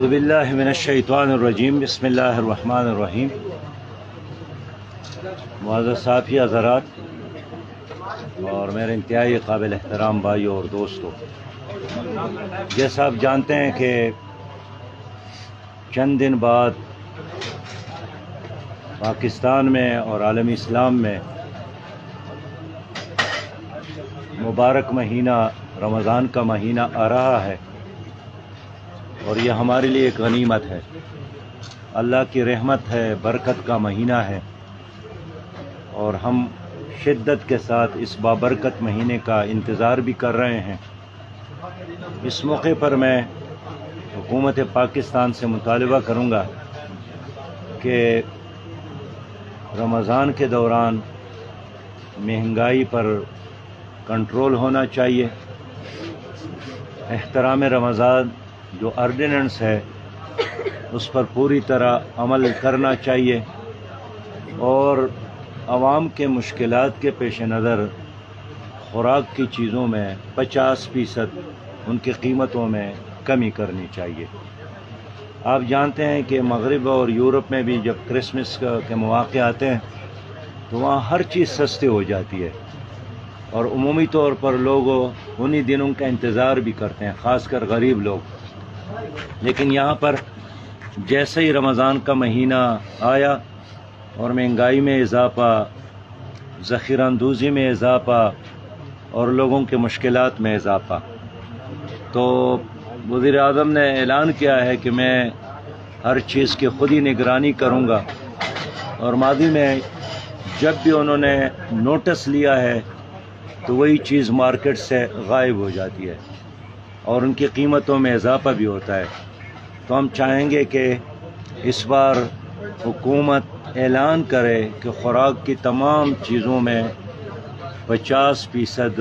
اعوذ باللہ من الشیطان الرجیم بسم اللہ الرحمن الرحیم۔ معزز صحافی حضرات اور میرے انتہائی قابل احترام بھائیوں اور دوستوں، جیسا آپ جانتے ہیں کہ چند دن بعد پاکستان میں اور عالم اسلام میں مبارک مہینہ رمضان کا مہینہ آ رہا ہے، اور یہ ہمارے لیے ایک غنیمت ہے، اللہ کی رحمت ہے، برکت کا مہینہ ہے، اور ہم شدت کے ساتھ اس بابرکت مہینے کا انتظار بھی کر رہے ہیں۔ اس موقع پر میں حکومت پاکستان سے مطالبہ کروں گا کہ رمضان کے دوران مہنگائی پر کنٹرول ہونا چاہیے، احترام رمضان جو آرڈیننس ہے اس پر پوری طرح عمل کرنا چاہیے، اور عوام کے مشکلات کے پیش نظر خوراک کی چیزوں میں 50% ان کی قیمتوں میں کمی کرنی چاہیے۔ آپ جانتے ہیں کہ مغرب اور یورپ میں بھی جب کرسمس کے مواقع آتے ہیں تو وہاں ہر چیز سستی ہو جاتی ہے، اور عمومی طور پر لوگ انہی دنوں کا انتظار بھی کرتے ہیں، خاص کر غریب لوگ۔ لیکن یہاں پر جیسے ہی رمضان کا مہینہ آیا اور مہنگائی میں اضافہ، ذخیرہ اندوزی میں اضافہ اور لوگوں کے مشکلات میں اضافہ، تو وزیر اعظم نے اعلان کیا ہے کہ میں ہر چیز کی خود ہی نگرانی کروں گا، اور ماضی میں جب بھی انہوں نے نوٹس لیا ہے تو وہی چیز مارکیٹ سے غائب ہو جاتی ہے اور ان کی قیمتوں میں اضافہ بھی ہوتا ہے۔ تو ہم چاہیں گے کہ اس بار حکومت اعلان کرے کہ خوراک کی تمام چیزوں میں 50%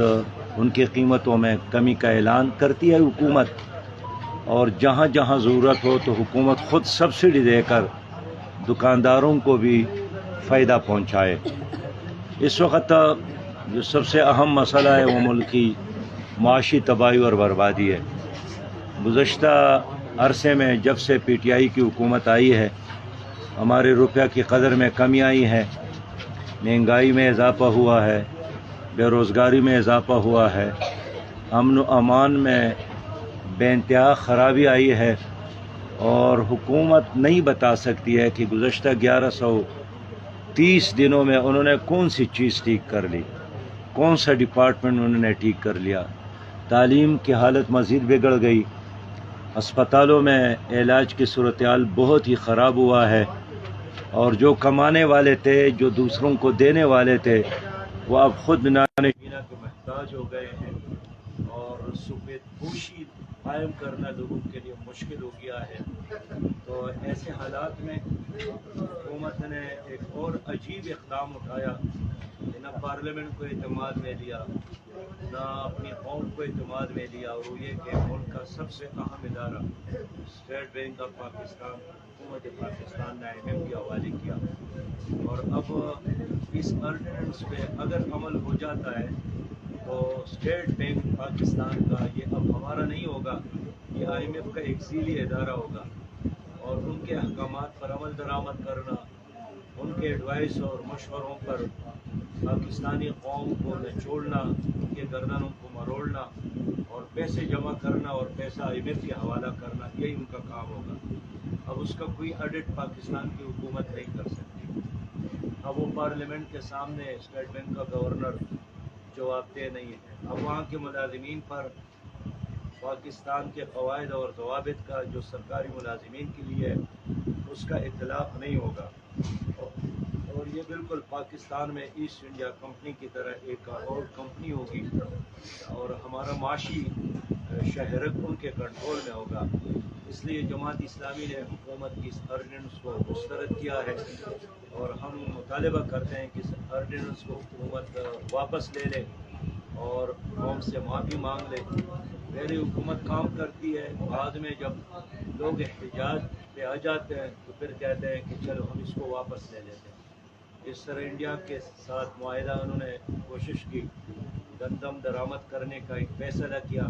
ان کی قیمتوں میں کمی کا اعلان کرتی ہے حکومت، اور جہاں جہاں ضرورت ہو تو حکومت خود سبسڈی دے کر دکانداروں کو بھی فائدہ پہنچائے۔ اس وقت جو سب سے اہم مسئلہ ہے وہ ملکی معاشی تباہی اور بربادی ہے۔ گزشتہ عرصے میں جب سے پی ٹی آئی کی حکومت آئی ہے، ہمارے روپیہ کی قدر میں کمی آئی ہے، مہنگائی میں اضافہ ہوا ہے، بے روزگاری میں اضافہ ہوا ہے، امن و امان میں بے انتہا خرابی آئی ہے، اور حکومت نہیں بتا سکتی ہے کہ گزشتہ 1130 دنوں میں انہوں نے کون سی چیز ٹھیک کر لی، کون سا ڈپارٹمنٹ انہوں نے ٹھیک کر لیا۔ تعلیم کی حالت مزید بگڑ گئی، اسپتالوں میں علاج کی صورتحال بہت ہی خراب ہوا ہے، اور جو کمانے والے تھے، جو دوسروں کو دینے والے تھے، وہ اب خود نانے پینا کے محتاج ہو گئے ہیں، اور سفید پوشی قائم کرنا لوگوں کے لیے مشکل ہو گیا ہے۔ تو ایسے حالات میں حکومت نے ایک اور عجیب اقدام اٹھایا کہ نہ پارلیمنٹ کو اعتماد میں لیا، نہ اپنی قوم کو اعتماد میں لیا، اور وہ یہ کہ ملک کا سب سے اہم ادارہ اسٹیٹ بینک آف پاکستان، حکومت پاکستان نے IMF کے حوالے کیا، اور اب اس آرڈیننس پہ اگر عمل ہو جاتا ہے تو اسٹیٹ بینک پاکستان کا یہ اب ہمارا نہیں ہوگا، یہ IMF کا ایک ذیلی ادارہ ہوگا، اور ان کے احکامات پر عمل درآمد کرنا، ان کے ایڈوائس اور مشوروں پر پاکستانی قوم کو نچوڑنا، ان کے گردنوں کو مروڑنا، اور پیسے جمع کرنا اور پیسہ IMF کے حوالہ کرنا، یہی ان کا کام ہوگا۔ اب اس کا کوئی آڈٹ پاکستان کی حکومت نہیں کر سکتی۔ اب وہ پارلیمنٹ کے سامنے اسٹیٹ بینک کا گورنر جواب دہ نہیں ہے۔ اب وہاں کے ملازمین پر پاکستان کے قواعد اور ضوابط کا جو سرکاری ملازمین کے لیے اس کا اطلاق نہیں ہوگا، اور یہ بالکل پاکستان میں ایسٹ انڈیا کمپنی کی طرح ایک اور کمپنی ہوگی، اور ہمارا معاشی شہرک ان کے کنٹرول میں ہوگا۔ اس لیے جماعت اسلامی نے حکومت کی اس آرڈیننس کو مسترد کیا ہے، اور ہم مطالبہ کرتے ہیں کہ اس آرڈیننس کو حکومت واپس لے لے اور قوم سے معافی مانگ لے۔ پہلے حکومت کام کرتی ہے، بعد میں جب لوگ احتجاج پہ آ جاتے ہیں تو پھر کہتے ہیں کہ چلو ہم اس کو واپس لے لیتے ہیں۔ اس طرح انڈیا کے ساتھ معاہدہ انہوں نے کوشش کی، گندم درآمد کرنے کا ایک فیصلہ کیا،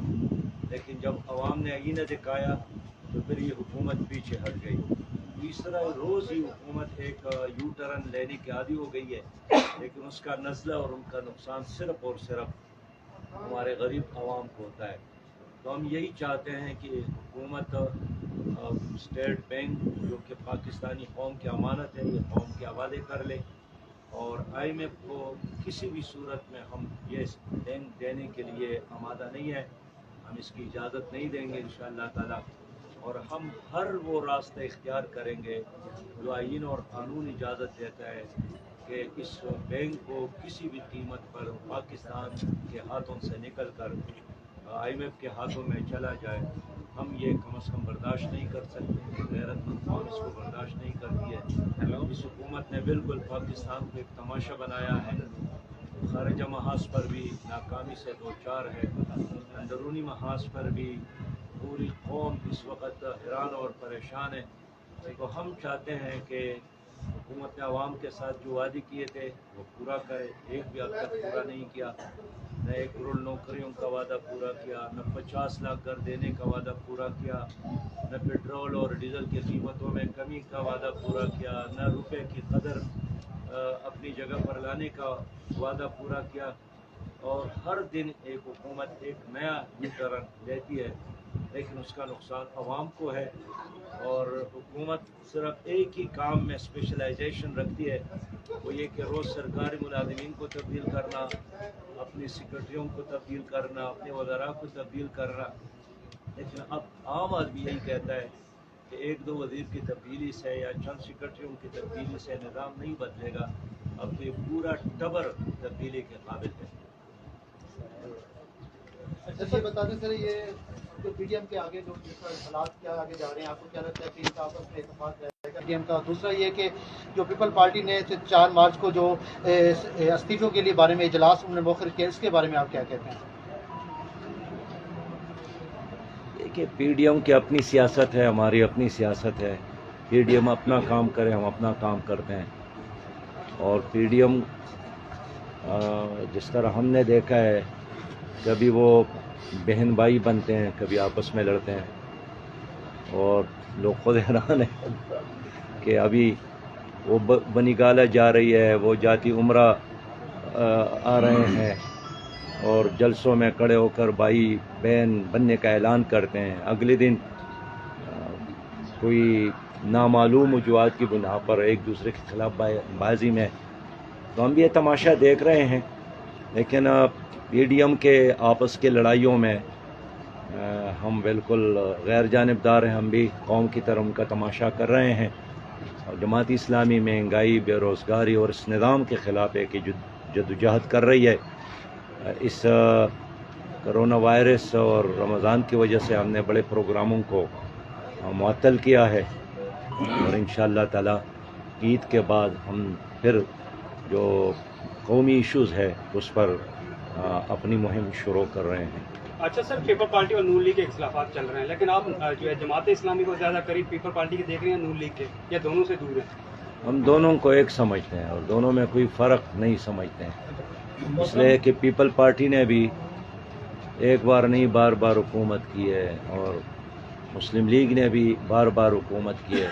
لیکن جب عوام نے آئینہ دکھایا تو پھر یہ حکومت پیچھے ہٹ گئی۔ اس طرح روز ہی حکومت ایک یو ٹرن لینے کی عادی ہو گئی ہے، لیکن اس کا نزلہ اور ان کا نقصان صرف اور صرف ہمارے غریب عوام کو ہوتا ہے۔ تو ہم یہی چاہتے ہیں کہ حکومت اسٹیٹ بینک جو کہ پاکستانی قوم کی امانت ہے، یہ قوم کے حوالے کر لے، اور آئی ایم ایف کو کسی بھی صورت میں ہم یہ بینک دینے کے لیے آمادہ نہیں ہے، ہم اس کی اجازت نہیں دیں گے انشاءاللہ تعالی، اور ہم ہر وہ راستہ اختیار کریں گے جو آئین اور قانون اجازت دیتا ہے کہ اس بینک کو کسی بھی قیمت پر پاکستان کے ہاتھوں سے نکل کر آئی ایم ایف کے ہاتھوں میں چلا جائے۔ ہم یہ کم از کم برداشت نہیں کر سکتے، غیرت مند قوم اس کو برداشت نہیں کرتی ہے۔ اس حکومت نے بالکل پاکستان کو ایک تماشا بنایا ہے، خارجہ محاذ پر بھی ناکامی سے دوچار ہے، اندرونی محاذ پر بھی پوری قوم اس وقت حیران اور پریشان ہے۔ تو ہم چاہتے ہیں کہ حکومت نے عوام کے ساتھ جو وعدے کیے تھے وہ پورا کرے، ایک بھی اب تک پورا نہیں کیا، نہ 1 کروڑ نوکریوں کا وعدہ پورا کیا، نہ 50 لاکھ گھر دینے کا وعدہ پورا کیا، نہ پیٹرول اور ڈیزل کی قیمتوں میں کمی کا وعدہ پورا کیا، نہ روپے کی قدر اپنی جگہ پر لانے کا وعدہ پورا کیا، اور ہر دن ایک حکومت ایک نیا یو ٹرن لیتی ہے، لیکن اس کا نقصان عوام کو ہے۔ اور حکومت صرف ایک ہی کام میں اسپیشلائزیشن رکھتی ہے، وہ یہ کہ روز سرکاری ملازمین کو تبدیل کرنا، اپنی سیکرٹریوں کو تبدیل کرنا، اپنے وزراء کو تبدیل کرنا، لیکن اب عام آدمی یہی کہتا ہے کہ 1-2 وزیر کی تبدیلی سے یا چند سیکرٹریوں کی تبدیلی سے نظام نہیں بدلے گا، اب تو یہ پورا ٹبر تبدیلی کے قابل ہے۔ اچھا یہ بتا دیں سر، یہ جو پی ڈی ایم کے آگے جو حالات کیا آگے جا رہے ہیں، آپ کو کیا لگتا ہے کہ ان کا آپس میں اتفاق رہے گا پی ڈی ایم کا؟ دوسرا یہ کہ جو پیپل پارٹی نے 4 مارچ کو جو استعفوں کے لیے بارے میں اجلاس انہوں نے موخر کیا، اس کے بارے میں آپ کیا کہتے ہیں؟ دیکھیے، پی ڈی ایم کی اپنی سیاست ہے، ہماری اپنی سیاست ہے، پی ڈی ایم اپنا کام کرے، ہم اپنا کام کرتے ہیں، اور پی ڈی ایم جس طرح ہم نے دیکھا ہے کبھی وہ بہن بھائی بنتے ہیں، کبھی آپس میں لڑتے ہیں، اور لوگ خود حیران ہیں کہ ابھی وہ بنی گالہ جا رہی ہے، وہ جاتی عمرہ آ رہے ہیں، اور جلسوں میں کھڑے ہو کر بھائی بہن بننے کا اعلان کرتے ہیں، اگلے دن کوئی نامعلوم وجوہات کی بنا پر ایک دوسرے کے خلاف بازی میں۔ تو ہم بھی یہ تماشا دیکھ رہے ہیں، لیکن پی ڈی ایم کے آپس کے لڑائیوں میں ہم بالکل غیر جانبدار ہیں، ہم بھی قوم کی طرح ان کا تماشا کر رہے ہیں، اور جماعت اسلامی مہنگائی، بے روزگاری اور اس نظام کے خلاف ہے کہ جدوجہد کر رہی ہے۔ اس کرونا وائرس اور رمضان کی وجہ سے ہم نے بڑے پروگراموں کو معطل کیا ہے، اور انشاءاللہ تعالی عید کے بعد ہم پھر جو قومی ایشوز ہے اس پر اپنی مہم شروع کر رہے ہیں۔ اچھا سر، پیپل پارٹی اور نون لیگ کے اختلافات چل رہے ہیں، لیکن آپ جو ہے جماعت اسلامی کو زیادہ قریب پیپل پارٹی کے دیکھ رہے ہیں، نون لیگ کے، یا دونوں سے دور ہیں؟ ہم دونوں کو ایک سمجھتے ہیں اور دونوں میں کوئی فرق نہیں سمجھتے ہیں، اس لیے کہ پیپل پارٹی نے بھی ایک بار نہیں بار بار حکومت کی ہے، اور مسلم لیگ نے بھی بار بار حکومت کی ہے۔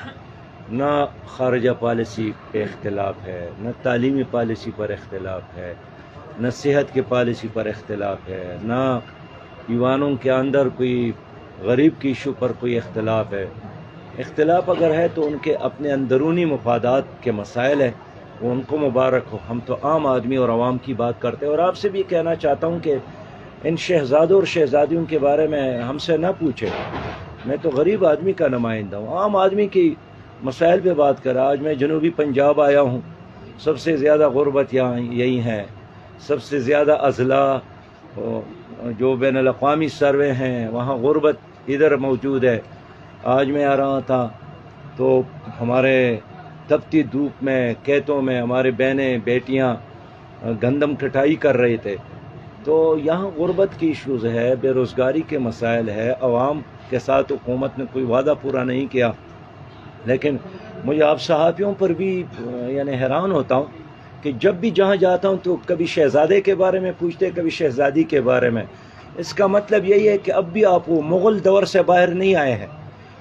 نہ خارجہ پالیسی پہ اختلاف ہے، نہ تعلیمی پالیسی پر اختلاف ہے، نہ صحت کی پالیسی پر اختلاف ہے، نہ ایوانوں کے اندر کوئی غریب کی ایشو پر کوئی اختلاف ہے۔ اختلاف اگر ہے تو ان کے اپنے اندرونی مفادات کے مسائل ہیں، وہ ان کو مبارک ہو، ہم تو عام آدمی اور عوام کی بات کرتے ہیں۔ اور آپ سے بھی کہنا چاہتا ہوں کہ ان شہزادوں اور شہزادیوں کے بارے میں ہم سے نہ پوچھیں، میں تو غریب آدمی کا نمائندہ ہوں، عام آدمی کی مسائل پہ بات کر رہا۔ آج میں جنوبی پنجاب آیا ہوں، سب سے زیادہ غربت یہاں یہی ہے، سب سے زیادہ اضلاع جو بین الاقوامی سروے ہیں وہاں غربت ادھر موجود ہے۔ آج میں آ رہا تھا تو ہمارے تپتی دھوپ میں کھیتوں میں ہمارے بہنیں بیٹیاں گندم کٹائی کر رہے تھے۔ تو یہاں غربت کی ایشوز ہے، بے روزگاری کے مسائل ہے، عوام کے ساتھ حکومت نے کوئی وعدہ پورا نہیں کیا۔ لیکن مجھے آپ صحافیوں پر بھی یعنی حیران ہوتا ہوں کہ جب بھی جہاں جاتا ہوں تو کبھی شہزادے کے بارے میں پوچھتے، کبھی شہزادی کے بارے میں۔ اس کا مطلب یہی ہے کہ اب بھی آپ وہ مغل دور سے باہر نہیں آئے ہیں،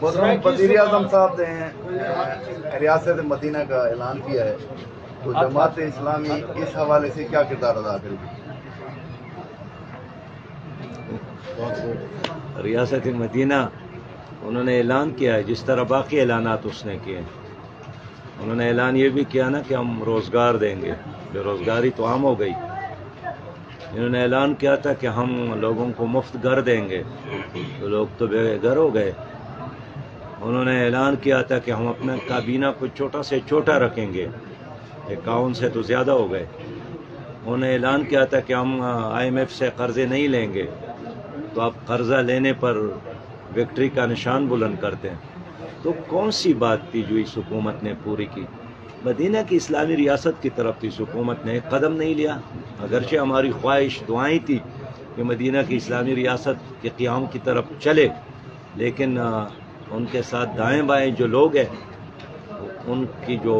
محترم وزیر اعظم صاحب نے ریاست مدینہ کا اعلان کیا ہے، تو جماعت اسلامی اس حوالے سے کیا کردار ادا کرے گی؟ ریاست مدینہ انہوں نے اعلان کیا ہے جس طرح باقی اعلانات اس نے کیے. انہوں نے اعلان یہ بھی کیا نا کہ ہم روزگار دیں گے، بے روزگاری تو عام ہو گئی. انہوں نے اعلان کیا تھا کہ ہم لوگوں کو مفت گھر دیں گے، تو لوگ تو بے گھر ہو گئے. انہوں نے اعلان کیا تھا کہ ہم اپنا کابینہ کو چھوٹا سے چھوٹا رکھیں گے، 51 سے تو زیادہ ہو گئے. انہوں نے اعلان کیا تھا کہ ہم IMF سے قرضے نہیں لیں گے، تو آپ قرضہ لینے پر وکٹری کا نشان بلند کرتے ہیں. تو کون سی بات تھی جو اس حکومت نے پوری کی؟ مدینہ کی اسلامی ریاست کی طرف تھی، اس حکومت نے ایک قدم نہیں لیا. اگرچہ ہماری خواہش دعائیں تھی کہ مدینہ کی اسلامی ریاست کے قیام کی طرف چلے، لیکن ان کے ساتھ دائیں بائیں جو لوگ ہیں ان کی جو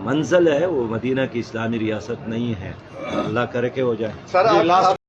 منزل ہے وہ مدینہ کی اسلامی ریاست نہیں ہے. اللہ کرے کہ ہو جائے. سر